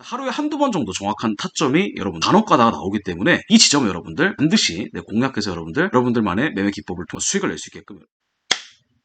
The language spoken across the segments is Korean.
하루에 한두 번 정도 정확한 타점이 여러분 간혹 가다가 나오기 때문에 이 지점을 여러분들 반드시 공략해서 여러분들만의 매매 기법을 통해 수익을 낼 수 있게끔.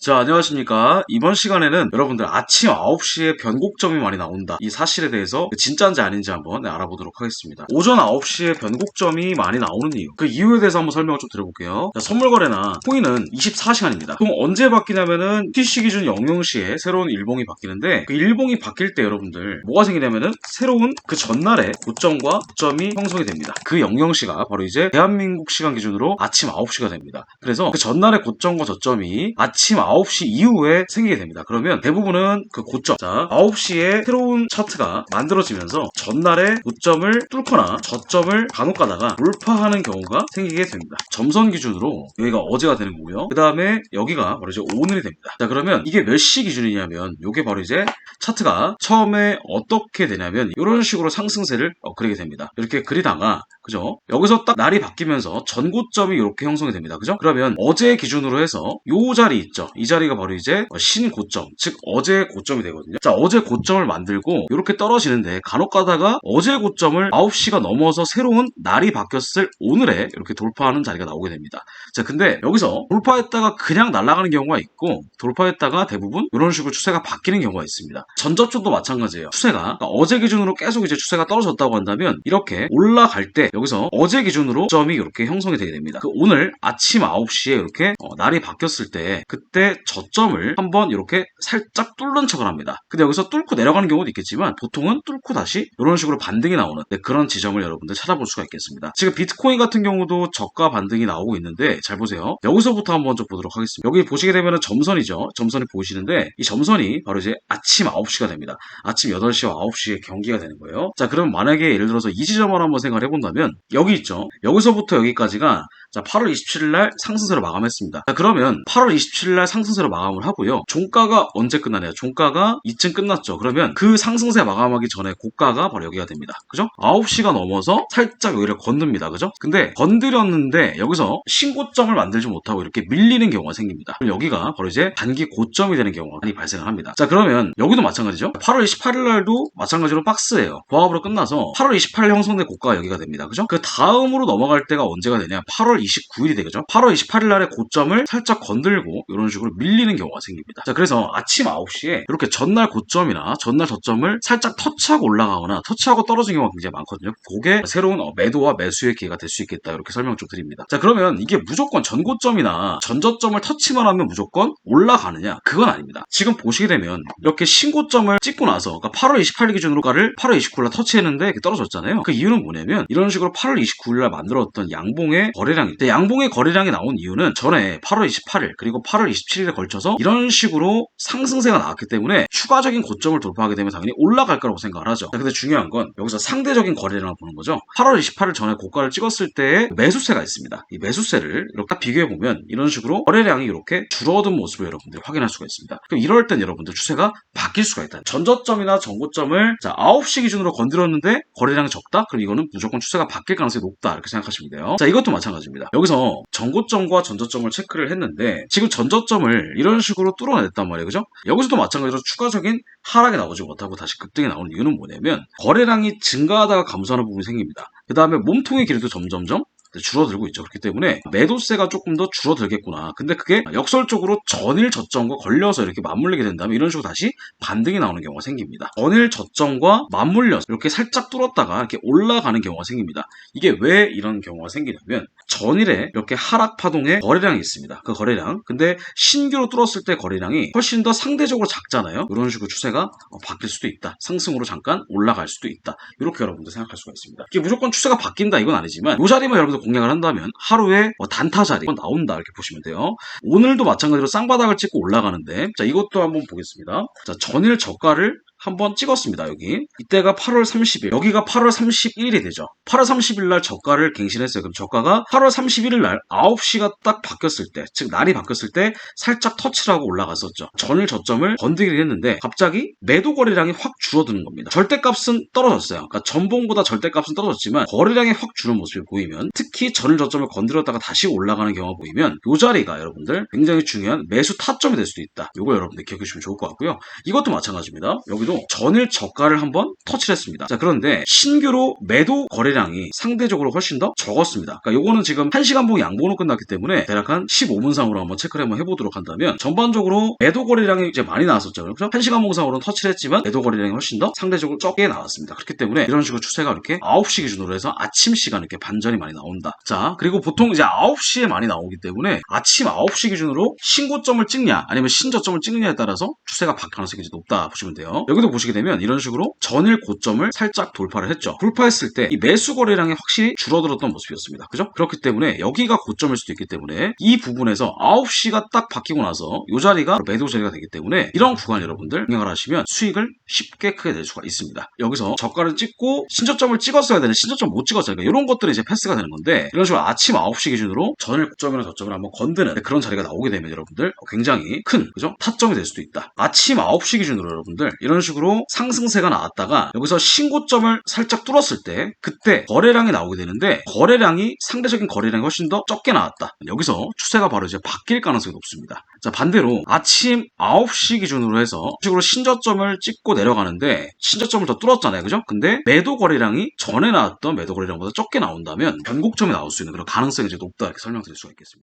자, 안녕하십니까. 이번 시간에는 여러분들 아침 9시에 변곡점이 많이 나온다, 이 사실에 대해서 진짜인지 아닌지 한번 알아보도록 하겠습니다. 오전 9시에 변곡점이 많이 나오는 이유, 그 이유에 대해서 한번 설명을 좀 드려볼게요. 자, 선물거래나 코인은 24시간입니다. 그럼 언제 바뀌냐면은 TC 기준 00시에 새로운 일봉이 바뀌는데, 그 일봉이 바뀔 때 여러분들 뭐가 생기냐면은 새로운 그 전날의 고점과 고점이 형성이 됩니다. 그 00시가 바로 이제 대한민국 시간 기준으로 아침 9시가 됩니다. 그래서 그 전날의 고점과 저점이 아침 9시 이후에 생기게 됩니다. 그러면 대부분은 그 고점, 자 9시에 새로운 차트가 만들어지면서 전날의 고점을 뚫거나 저점을 간혹 가다가 돌파하는 경우가 생기게 됩니다. 점선 기준으로 여기가 어제가 되는 거고요. 그 다음에 여기가 바로 이제 오늘이 됩니다. 자, 그러면 이게 몇 시 기준이냐면 요게 바로 이제 차트가 처음에 어떻게 되냐면 이런 식으로 상승세를 그리게 됩니다. 이렇게 그리다가, 그죠? 여기서 딱 날이 바뀌면서 전고점이 이렇게 형성이 됩니다. 그죠? 그러면 어제 기준으로 해서 요 자리 있죠? 이 자리가 바로 이제 신고점, 즉 어제 고점이 되거든요. 자, 어제 고점을 만들고 이렇게 떨어지는데 간혹 가다가 어제 고점을 9시가 넘어서 새로운 날이 바뀌었을 오늘에 이렇게 돌파하는 자리가 나오게 됩니다. 자, 근데 여기서 돌파했다가 그냥 날아가는 경우가 있고, 돌파했다가 대부분 이런 식으로 추세가 바뀌는 경우가 있습니다. 전접점도 마찬가지예요. 추세가 그러니까 어제 기준으로 계속 이제 추세가 떨어졌다고 한다면 이렇게 올라갈 때 여기서 어제 기준으로 점이 이렇게 형성이 되게 됩니다. 그 오늘 아침 9시에 이렇게 날이 바뀌었을 때 그때 저점을 한번 이렇게 살짝 뚫는 척을 합니다. 근데 여기서 뚫고 내려가는 경우도 있겠지만 보통은 뚫고 다시 이런 식으로 반등이 나오는 그런 지점을 여러분들 찾아볼 수가 있겠습니다. 지금 비트코인 같은 경우도 저가 반등이 나오고 있는데 잘 보세요. 여기서부터 한번 좀 보도록 하겠습니다. 여기 보시게 되면 점선이죠. 점선이 보이시는데 이 점선이 바로 이제 아침 9시가 됩니다. 아침 8시와 9시에 경기가 되는 거예요. 자, 그럼 만약에 예를 들어서 이 지점을 한번 생각을 해본다면 여기 있죠. 여기서부터 여기까지가 자 8월 27일 날 상승세로 마감했습니다. 자, 그러면 8월 27일 날 상승세로 마감을 하고요. 종가가 언제 끝나냐? 종가가 이쯤 끝났죠. 그러면 그 상승세 마감하기 전에 고가가 바로 여기가 됩니다. 그죠? 9시가 넘어서 살짝 여기를 건듭니다. 그죠? 근데 건드렸는데 여기서 신고점을 만들지 못하고 이렇게 밀리는 경우가 생깁니다. 그럼 여기가 바로 이제 단기 고점이 되는 경우가 많이 발생을 합니다. 자, 그러면 여기도 마찬가지죠. 8월 28일 날도 마찬가지로 박스예요. 보합으로 끝나서 8월 28일 형성된 고가가 여기가 됩니다. 그죠? 그 다음으로 넘어갈 때가 언제가 되냐? 8월 29일이 되겠죠. 8월 28일 날의 고점을 살짝 건들고 이런 식으로 밀리는 경우가 생깁니다. 자, 그래서 아침 9시에 이렇게 전날 고점이나 전날 저점을 살짝 터치하고 올라가거나 터치하고 떨어지는 경우가 굉장히 많거든요. 그게 새로운 매도와 매수의 기회가 될 수 있겠다, 이렇게 설명 좀 드립니다. 자, 그러면 이게 무조건 전고점이나 전저점을 터치만 하면 무조건 올라가느냐? 그건 아닙니다. 지금 보시게 되면 이렇게 신고점을 찍고 나서 그러니까 8월 28일 기준으로 가를 8월 29일 날 터치했는데 이렇게 떨어졌잖아요. 그 이유는 뭐냐면 이런 식으로 8월 29일 날 만들었던 양봉의 거래량이, 양봉의 거래량이 나온 이유는 전에 8월 28일 그리고 8월 27일에 걸쳐서 이런 식으로 상승세가 나왔기 때문에 추가적인 고점을 돌파하게 되면 당연히 올라갈 거라고 생각을 하죠. 자, 근데 중요한 건 여기서 상대적인 거래량을 보는 거죠. 8월 28일 전에 고가를 찍었을 때의 매수세가 있습니다. 이 매수세를 이렇게 비교해 보면 이런 식으로 거래량이 이렇게 줄어든 모습을 여러분들이 확인할 수가 있습니다. 그럼 이럴 땐 여러분들 추세가 바뀔 수가 있다. 전저점이나 전고점을 자 9시 기준으로 건드렸는데 거래량이 적다? 그럼 이거는 무조건 추세가 바뀔 가능성이 높다, 이렇게 생각하시면 돼요. 자, 이것도 마찬가지입니다. 여기서 전고점과 전저점을 체크를 했는데 지금 전저점을 이런 식으로 뚫어냈단 말이에요. 그죠? 여기서도 마찬가지로 추가적인 하락이 나오지 못하고 다시 급등이 나오는 이유는 뭐냐면 거래량이 증가하다가 감소하는 부분이 생깁니다. 그 다음에 몸통의 길이도 점점점 줄어들고 있죠. 그렇기 때문에 매도세가 조금 더 줄어들겠구나. 근데 그게 역설적으로 전일 저점과 걸려서 이렇게 맞물리게 된다면 이런 식으로 다시 반등이 나오는 경우가 생깁니다. 전일 저점과 맞물려서 이렇게 살짝 뚫었다가 이렇게 올라가는 경우가 생깁니다. 이게 왜 이런 경우가 생기냐면 전일에 이렇게 하락 파동의 거래량이 있습니다. 그 거래량. 근데 신규로 뚫었을 때 거래량이 훨씬 더 상대적으로 작잖아요. 이런 식으로 추세가 바뀔 수도 있다. 상승으로 잠깐 올라갈 수도 있다. 이렇게 여러분들 생각할 수가 있습니다. 이게 무조건 추세가 바뀐다 이건 아니지만 이 자리만 여러분들 공략을 한다면 하루에 단타 자리 나온다, 이렇게 보시면 돼요. 오늘도 마찬가지로 쌍바닥을 찍고 올라가는데 자, 이것도 한번 보겠습니다. 자, 전일 저가를 한번 찍었습니다. 여기 이때가 8월 30일, 여기가 8월 31일이 되죠. 8월 30일 날 저가를 갱신했어요. 그럼 저가가 8월 31일 날 9시가 딱 바뀌었을 때, 즉 날이 바뀌었을 때 살짝 터치를 하고 올라갔었죠. 전일 저점을 건드리긴 했는데 갑자기 매도 거래량이 확 줄어드는 겁니다. 절대값은 떨어졌어요. 그러니까 전봉보다 절대값은 떨어졌지만 거래량이 확 줄은 모습이 보이면, 특히 전일 저점을 건드렸다가 다시 올라가는 경우가 보이면 이 자리가 여러분들 굉장히 중요한 매수 타점이 될 수도 있다. 이거 여러분들 기억해 주시면 좋을 것 같고요. 이것도 마찬가지입니다. 여기도 상대로 전일 저가를 한번 터치를 했습니다. 자, 그런데 신규로 매도 거래량이 상대적으로 훨씬 더 적었습니다. 그러니까 요거는 지금 1시간 봉 양봉으로 끝났기 때문에 대략 한 15분상으로 한번 체크를 한번 해보도록 한다면 전반적으로 매도 거래량이 이제 많이 나왔었죠. 그렇죠? 1시간 봉상으로는 터치를 했지만 매도 거래량이 훨씬 더 상대적으로 적게 나왔습니다. 그렇기 때문에 이런 식으로 추세가 이렇게 9시 기준으로 해서 아침 시간 이렇게 반전이 많이 나온다. 자, 그리고 보통 이제 9시에 많이 나오기 때문에 아침 9시 기준으로 신고점을 찍냐 아니면 신저점을 찍느냐에 따라서 추세가 바뀔 가능성이 높다 보시면 돼요. 여기도 보시게 되면 이런 식으로 전일 고점을 살짝 돌파를 했죠. 돌파했을 때 이 매수 거래량이 확실히 줄어들었던 모습이었습니다. 그죠? 그렇기 때문에 여기가 고점일 수도 있기 때문에 이 부분에서 9시가 딱 바뀌고 나서 이 자리가 매도 자리가 되기 때문에 이런 구간 여러분들 응용을 하시면 수익을 쉽게 크게 낼 수가 있습니다. 여기서 저가를 찍고 신저점을 찍었어야 되는 신저점 못 찍었어요. 그러니까 이런 것들이 이제 패스가 되는 건데 이런 식으로 아침 9시 기준으로 전일 고점이나 저점을 한번 건드는 그런 자리가 나오게 되면 여러분들 굉장히 큰 그죠? 타점이 될 수도 있다. 아침 9시 기준으로 여러분들 이런 식으로 상승세가 나왔다가 여기서 신고점을 살짝 뚫었을 때 그때 거래량이 나오게 되는데 거래량이 상대적인 거래량이 훨씬 더 적게 나왔다. 여기서 추세가 바로 이제 바뀔 가능성이 높습니다. 자, 반대로 아침 9시 기준으로 해서 식으로 신저점을 찍고 내려가는데 신저점을 더 뚫었잖아요. 그죠? 근데 매도 거래량이 전에 나왔던 매도 거래량보다 적게 나온다면 변곡점이 나올 수 있는 그런 가능성이 이제 높다 이렇게 설명드릴 수가 있겠습니다.